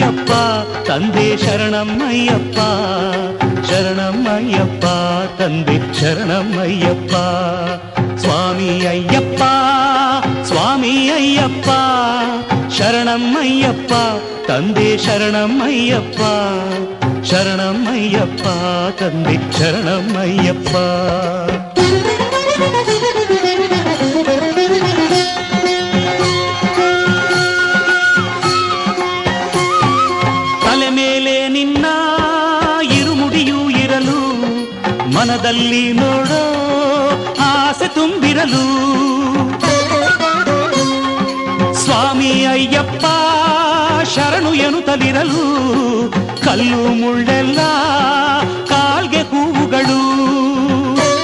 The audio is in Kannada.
ಶರಣಮಯ್ಯಪ್ಪ ತಂದೆ ಶರಣಮಯ್ಯಪ್ಪ ಶರಣಮಯ್ಯಪ್ಪ ತಂದೆ ಶರಣಮಯ್ಯಪ್ಪ ಸ್ವಾಮಿ ಅಯ್ಯಪ್ಪ ಸ್ವಾಮಿ ಅಯ್ಯಪ್ಪ ಶರಣಮಯ್ಯಪ್ಪ ತಂದೆ ಶರಣಮಯ್ಯಪ್ಪ ಶರಣಮಯ್ಯಪ್ಪ ತಂದೆ ಶರಣಮಯ್ಯಪ್ಪ ತಲೆ ಮೇಲೆ ನಿನ್ನ ಇರುಮುಡಿಯೂ ಇರಲು ಮನದಲ್ಲಿ ನೋಡೋ ಆಸೆ ತುಂಬಿರಲು ಸ್ವಾಮಿ ಅಯ್ಯಪ್ಪ ಶರಣು ಎನ್ನುತ್ತಲಿರಲು ಕಲ್ಲು ಮುಳ್ಳೆಲ್ಲ